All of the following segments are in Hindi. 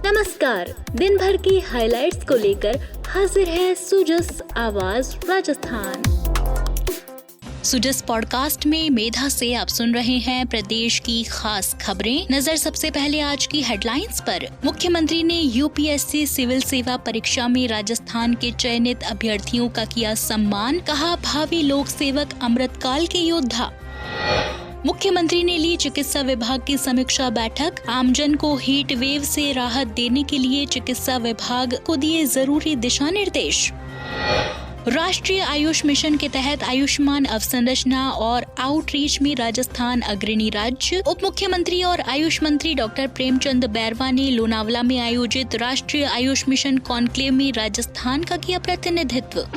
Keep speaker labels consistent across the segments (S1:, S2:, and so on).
S1: नमस्कार, दिन भर की हाइलाइट्स को लेकर हाजिर है सुजस आवाज राजस्थान।
S2: सुजस पॉडकास्ट में मेधा से आप सुन रहे हैं प्रदेश की खास खबरें। नजर सबसे पहले आज की हेडलाइंस पर। मुख्यमंत्री ने यूपीएससी सिविल सेवा परीक्षा में राजस्थान के चयनित अभ्यर्थियों का किया सम्मान, कहा भावी लोक सेवक अमृतकाल के योद्धा। मुख्यमंत्री ने ली चिकित्सा विभाग की समीक्षा बैठक, आमजन को हीट वेव से राहत देने के लिए चिकित्सा विभाग को दिए जरूरी दिशा निर्देश। राष्ट्रीय आयुष मिशन के तहत आयुष्मान अवसंरचना और आउटरीच में राजस्थान अग्रणी राज्य। उप मुख्यमंत्री और आयुष मंत्री डॉक्टर प्रेमचंद बैरवा ने लोनावला में आयोजित राष्ट्रीय आयुष मिशन कॉन्क्लेव में राजस्थान का किया प्रतिनिधित्व।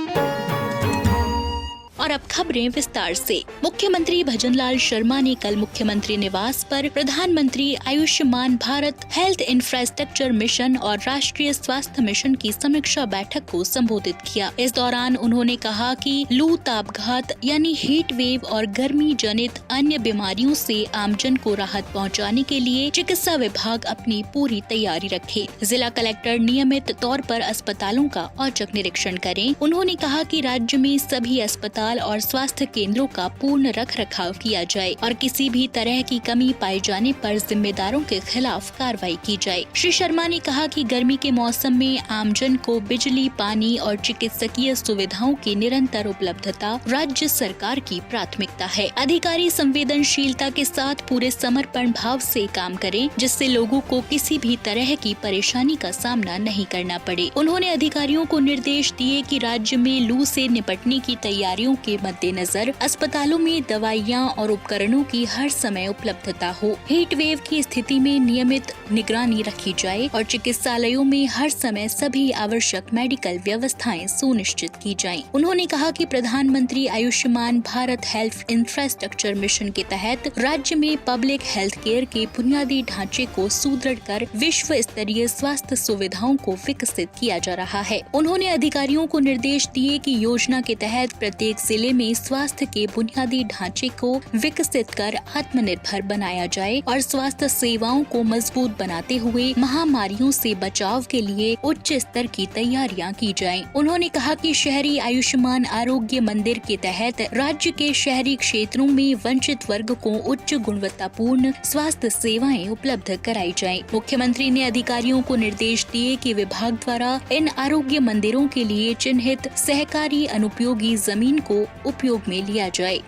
S2: और अब खबरें विस्तार से। मुख्यमंत्री भजनलाल शर्मा ने कल मुख्यमंत्री निवास पर प्रधानमंत्री Ayushman Bharat health infrastructure mission और राष्ट्रीय स्वास्थ्य मिशन की समीक्षा बैठक को संबोधित किया। इस दौरान उन्होंने कहा कि लू, तापघात यानी हीट वेव और गर्मी जनित अन्य बीमारियों से आमजन को राहत पहुंचाने के लिए चिकित्सा विभाग अपनी पूरी तैयारी रखे। जिला कलेक्टर नियमित तौर पर अस्पतालों का औचक निरीक्षण करें। उन्होंने कहा कि राज्य में सभी अस्पताल और स्वास्थ्य केंद्रों का पूर्ण रखरखाव किया जाए और किसी भी तरह की कमी पाए जाने पर जिम्मेदारों के खिलाफ कार्रवाई की जाए। श्री शर्मा ने कहा कि गर्मी के मौसम में आमजन को बिजली, पानी और चिकित्सकीय सुविधाओं की निरंतर उपलब्धता राज्य सरकार की प्राथमिकता है। अधिकारी संवेदनशीलता के साथ पूरे समर्पण भाव से काम करें, जिससे लोगों को किसी भी तरह की परेशानी का सामना नहीं करना पड़े। उन्होंने अधिकारियों को निर्देश दिए कि राज्य में लू से निपटने की तैयारियों के मद्देनजर अस्पतालों में दवाइयां और उपकरणों की हर समय उपलब्धता हो। हीट वेव की स्थिति में नियमित निगरानी रखी जाए और चिकित्सालयों में हर समय सभी आवश्यक मेडिकल व्यवस्थाएं सुनिश्चित की जाएं। उन्होंने कहा कि प्रधानमंत्री Ayushman Bharat health infrastructure mission के तहत राज्य में पब्लिक हेल्थ केयर के बुनियादी ढांचे को सुदृढ़ कर विश्व स्तरीय स्वास्थ्य सुविधाओं को विकसित किया जा रहा है। उन्होंने अधिकारियों को निर्देश दिए कि योजना के तहत प्रत्येक जिले में स्वास्थ्य के बुनियादी ढांचे को विकसित कर आत्मनिर्भर बनाया जाए और स्वास्थ्य सेवाओं को मजबूत बनाते हुए महामारियों से बचाव के लिए उच्च स्तर की तैयारियां की जाएं। उन्होंने कहा कि शहरी आयुष्मान आरोग्य मंदिर के तहत राज्य के शहरी क्षेत्रों में वंचित वर्ग को उच्च गुणवत्तापूर्ण स्वास्थ्य सेवाएं उपलब्ध कराई जाएं। मुख्यमंत्री ने अधिकारियों को निर्देश दिए कि विभाग द्वारा इन आरोग्य मंदिरों के लिए चिन्हित सहकारी अनुपयोगी जमीन को उपयोग में लिया जाए।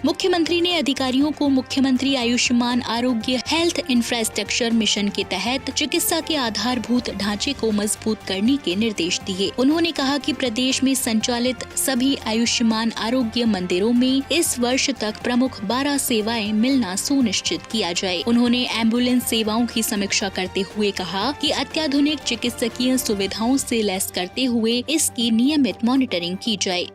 S2: मुख्यमंत्री ने अधिकारियों को मुख्यमंत्री आयुष्मान आरोग्य हेल्थ इंफ्रास्ट्रक्चर मिशन के तहत चिकित्सा के आधारभूत ढांचे को मजबूत करने के निर्देश दिए। उन्होंने कहा कि प्रदेश में संचालित सभी आयुष्मान आरोग्य मंदिरों में इस वर्ष तक प्रमुख 12 सेवाएं मिलना सुनिश्चित किया जाए। उन्होंने एम्बुलेंस सेवाओं की समीक्षा करते हुए कहा कि अत्याधुनिक चिकित्सकीय सुविधाओं से लैस करते हुए इसकी नियमित मॉनिटरिंग की जाए।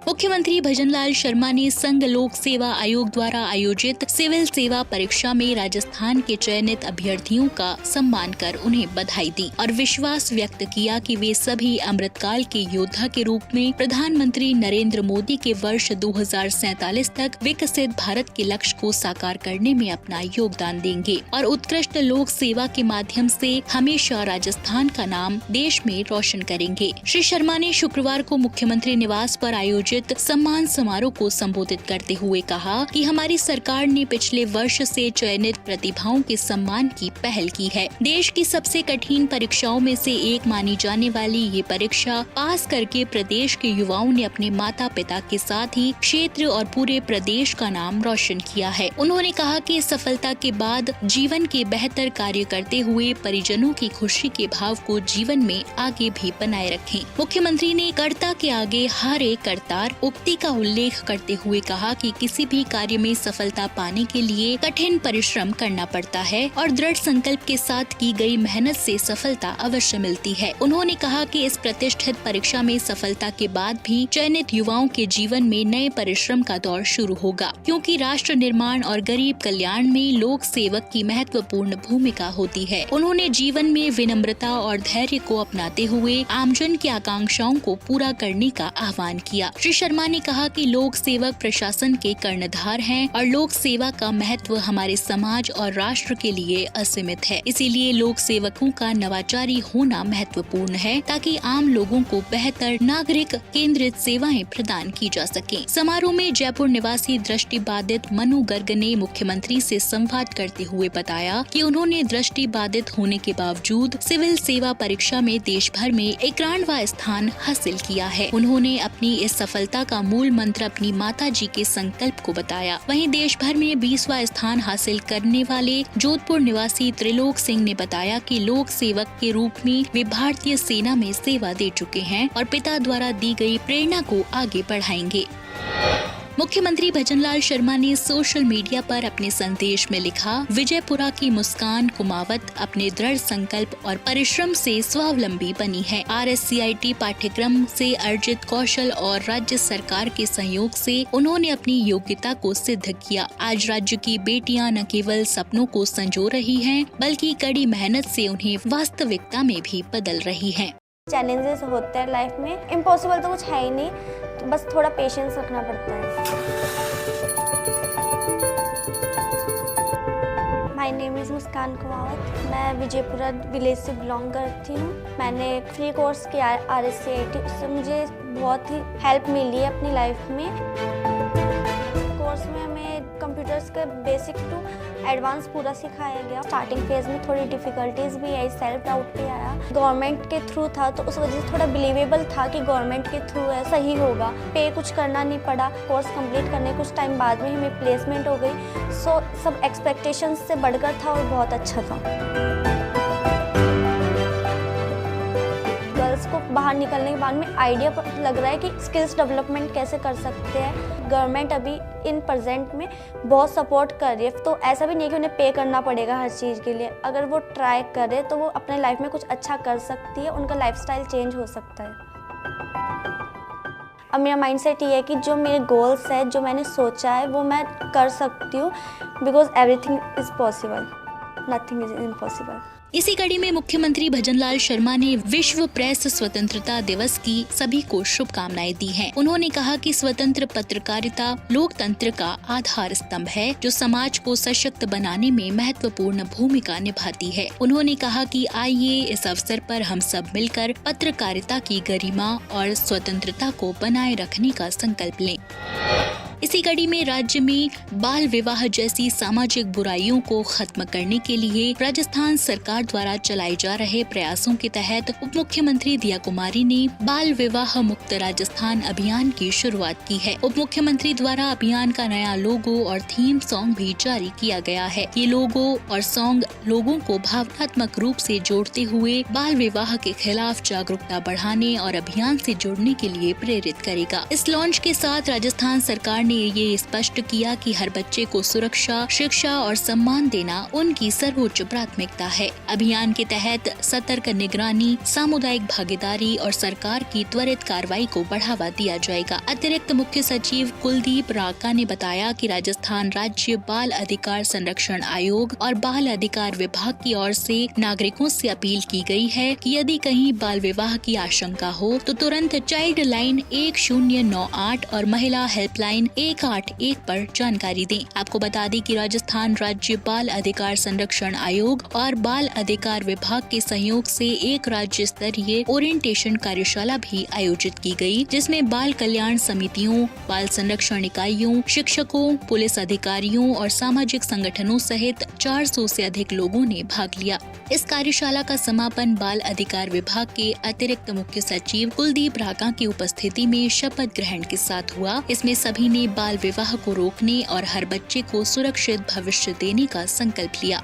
S2: मुख्यमंत्री भजनलाल शर्मा ने संघ लोक सेवा आयोग द्वारा आयोजित सिविल सेवा परीक्षा में राजस्थान के चयनित अभ्यर्थियों का सम्मान कर उन्हें बधाई दी और विश्वास व्यक्त किया कि वे सभी अमृतकाल के योद्धा के रूप में प्रधानमंत्री नरेंद्र मोदी के वर्ष 2047 तक विकसित भारत के लक्ष्य को साकार करने में अपना योगदान देंगे और उत्कृष्ट लोक सेवा के माध्यम से हमेशा राजस्थान का नाम देश में रोशन करेंगे। श्री शर्मा ने शुक्रवार को मुख्यमंत्री निवास पर आयोजित सम्मान समारोह को संबोधित करते हुए कहा कि हमारी सरकार ने पिछले वर्ष से चयनित प्रतिभाओं के सम्मान की पहल की है। देश की सबसे कठिन परीक्षाओं में से एक मानी जाने वाली ये परीक्षा पास करके प्रदेश के युवाओं ने अपने माता पिता के साथ ही क्षेत्र और पूरे प्रदेश का नाम रोशन किया है। उन्होंने कहा कि इस सफलता के बाद जीवन के बेहतर कार्य करते हुए परिजनों की खुशी के भाव को जीवन में आगे भी बनाए रखें। मुख्यमंत्री ने कर्ता के आगे हारे कर्ता उक्ति का उल्लेख करते हुए कहा कि किसी भी कार्य में सफलता पाने के लिए कठिन परिश्रम करना पड़ता है और दृढ़ संकल्प के साथ की गई मेहनत से सफलता अवश्य मिलती है। उन्होंने कहा कि इस प्रतिष्ठित परीक्षा में सफलता के बाद भी चयनित युवाओं के जीवन में नए परिश्रम का दौर शुरू होगा, क्योंकि राष्ट्र निर्माण और गरीब कल्याण में लोक सेवक की महत्वपूर्ण भूमिका होती है। उन्होंने जीवन में विनम्रता और धैर्य को अपनाते हुए आमजन की आकांक्षाओं को पूरा करने का आह्वान किया। श्री शर्मा ने कहा कि लोक सेवक प्रशासन के कर्णधार हैं और लोक सेवा का महत्व हमारे समाज और राष्ट्र के लिए असीमित है। इसीलिए लोक सेवकों का नवाचारी होना महत्वपूर्ण है ताकि आम लोगों को बेहतर नागरिक केंद्रित सेवाएं प्रदान की जा सके। समारोह में जयपुर निवासी दृष्टिबाधित मनु गर्ग ने मुख्यमंत्री से संवाद करते हुए बताया कि उन्होंने दृष्टिबाधित होने के बावजूद सिविल सेवा परीक्षा में देश भर में 91वां स्थान हासिल किया है। उन्होंने अपनी इस सफलता का मूल मंत्र अपनी माताजी के संकल्प को बताया। वहीं देश भर में 20वां स्थान हासिल करने वाले जोधपुर निवासी त्रिलोक सिंह ने बताया कि लोक सेवक के रूप में वे भारतीय सेना में सेवा दे चुके हैं और पिता द्वारा दी गई प्रेरणा को आगे बढ़ाएंगे। मुख्यमंत्री भजनलाल शर्मा ने सोशल मीडिया पर अपने संदेश में लिखा, विजयपुरा की मुस्कान कुमावत अपने दृढ़ संकल्प और परिश्रम से स्वावलंबी बनी है। RSCIT पाठ्यक्रम से अर्जित कौशल और राज्य सरकार के सहयोग से उन्होंने अपनी योग्यता को सिद्ध किया। आज राज्य की बेटियां न केवल सपनों को संजो रही हैं, बल्कि कड़ी मेहनत से उन्हें वास्तविकता में भी बदल रही हैं।
S3: चैलेंजेस होते हैं लाइफ में, इम्पॉसिबल तो कुछ है ही नहीं, तो बस थोड़ा पेशेंस रखना पड़ता है। माय नेम इज़ मुस्कान कुमावत। मैं विजयपुरा विलेज से बिलोंग करती हूँ। मैंने फ्री कोर्स किया RSCIT, उससे मुझे बहुत ही हेल्प मिली है अपनी लाइफ में। कोर्स में हमें कंप्यूटर्स के बेसिक टू एडवांस पूरा सिखाया गया। स्टार्टिंग फेज में थोड़ी डिफिकल्टीज भी आई, सेल्फ डाउट भी आया। गवर्नमेंट के थ्रू था तो उस वजह से थोड़ा बिलीवेबल था कि गवर्नमेंट के थ्रू है, सही होगा। पे कुछ करना नहीं पड़ा। कोर्स कंप्लीट करने कुछ टाइम बाद में हमें प्लेसमेंट हो गई। सो सब एक्सपेक्टेशंस से बढ़कर था और बहुत अच्छा था। गर्ल्स को बाहर निकलने के बाद में आइडिया लग रहा है कि स्किल्स डेवलपमेंट कैसे कर सकते हैं। गवर्नमेंट अभी इन प्रेजेंट में बहुत सपोर्ट कर रही है, तो ऐसा भी नहीं है कि उन्हें पे करना पड़ेगा हर चीज़ के लिए। अगर वो ट्राई करे तो वो अपने लाइफ में कुछ अच्छा कर सकती है, उनका लाइफस्टाइल चेंज हो सकता है। अब मेरा माइंडसेट ये है कि जो मेरे गोल्स है, जो मैंने सोचा है, वो मैं कर सकती हूँ, because everything is possible, nothing is impossible.
S2: इसी कड़ी में मुख्यमंत्री भजनलाल शर्मा ने विश्व प्रेस स्वतंत्रता दिवस की सभी को शुभकामनाएं दी हैं। उन्होंने कहा कि स्वतंत्र पत्रकारिता लोकतंत्र का आधार स्तंभ है, जो समाज को सशक्त बनाने में महत्वपूर्ण भूमिका निभाती है। उन्होंने कहा कि आइए इस अवसर पर हम सब मिलकर पत्रकारिता की गरिमा और स्वतंत्रता को बनाए रखने का संकल्प लें। इसी कड़ी में राज्य में बाल विवाह जैसी सामाजिक बुराइयों को खत्म करने के लिए राजस्थान सरकार द्वारा चलाए जा रहे प्रयासों के तहत उप मुख्यमंत्री दिया कुमारी ने बाल विवाह मुक्त राजस्थान अभियान की शुरुआत की है। उप मुख्यमंत्री द्वारा अभियान का नया लोगो और थीम सॉन्ग भी जारी किया गया है। ये लोगो और सॉन्ग लोगों को भावनात्मक रूप से जोड़ते हुए बाल विवाह के खिलाफ जागरूकता बढ़ाने और अभियान से जुड़ने के लिए प्रेरित करेगा। इस लॉन्च के साथ राजस्थान सरकार ने ये स्पष्ट किया कि हर बच्चे को सुरक्षा, शिक्षा और सम्मान देना उनकी सर्वोच्च प्राथमिकता है। अभियान के तहत सतर्क निगरानी, सामुदायिक भागीदारी और सरकार की त्वरित कार्रवाई को बढ़ावा दिया जाएगा। अतिरिक्त मुख्य सचिव कुलदीप राका ने बताया कि राजस्थान राज्य बाल अधिकार संरक्षण आयोग और बाल अधिकार विभाग की ओर से नागरिकों से अपील की गई है कि यदि कहीं बाल विवाह की आशंका हो तो तुरंत चाइल्ड लाइन 1098 और महिला हेल्पलाइन 181 पर जानकारी दें। आपको बता दें कि राजस्थान राज्य बाल अधिकार संरक्षण आयोग और बाल अधिकार विभाग के सहयोग से एक राज्य स्तरीय ओरिएंटेशन कार्यशाला भी आयोजित की गई, जिसमें बाल कल्याण समितियों, बाल संरक्षण इकाइयों, शिक्षकों, पुलिस अधिकारियों और सामाजिक संगठनों सहित 400 से अधिक लोगों ने भाग लिया। इस कार्यशाला का समापन बाल अधिकार विभाग के अतिरिक्त मुख्य सचिव कुलदीप राका की उपस्थिति में शपथ ग्रहण के साथ हुआ। इसमें सभी ने बाल विवाह को रोकने और हर बच्चे को सुरक्षित भविष्य देने का संकल्प लिया।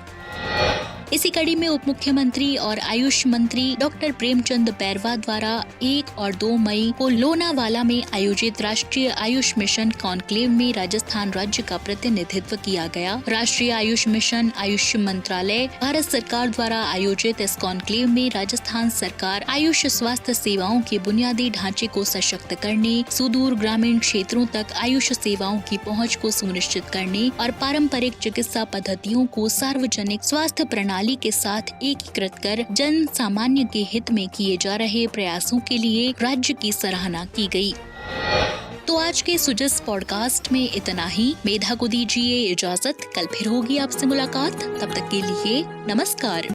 S2: इसी कड़ी में उप मुख्यमंत्री और आयुष मंत्री डॉक्टर प्रेमचंद बैरवा द्वारा 1 और 2 मई को लोनावाला में आयोजित राष्ट्रीय आयुष मिशन कॉन्क्लेव में राजस्थान राज्य का प्रतिनिधित्व किया गया। राष्ट्रीय आयुष मिशन आयुष मंत्रालय भारत सरकार द्वारा आयोजित इस कॉन्क्लेव में राजस्थान सरकार आयुष स्वास्थ्य सेवाओं के बुनियादी ढांचे को सशक्त करने, सुदूर ग्रामीण क्षेत्रों तक आयुष सेवाओं की पहुँच को सुनिश्चित करने और पारंपरिक चिकित्सा पद्धतियों को सार्वजनिक स्वास्थ्य प्रणाली के साथ एकीकृत कर जन सामान्य के हित में किए जा रहे प्रयासों के लिए राज्य की सराहना की गई। तो आज के सुजस पॉडकास्ट में इतना ही। मेधा को दीजिए इजाजत, कल फिर होगी आपसे मुलाकात। तब तक के लिए नमस्कार।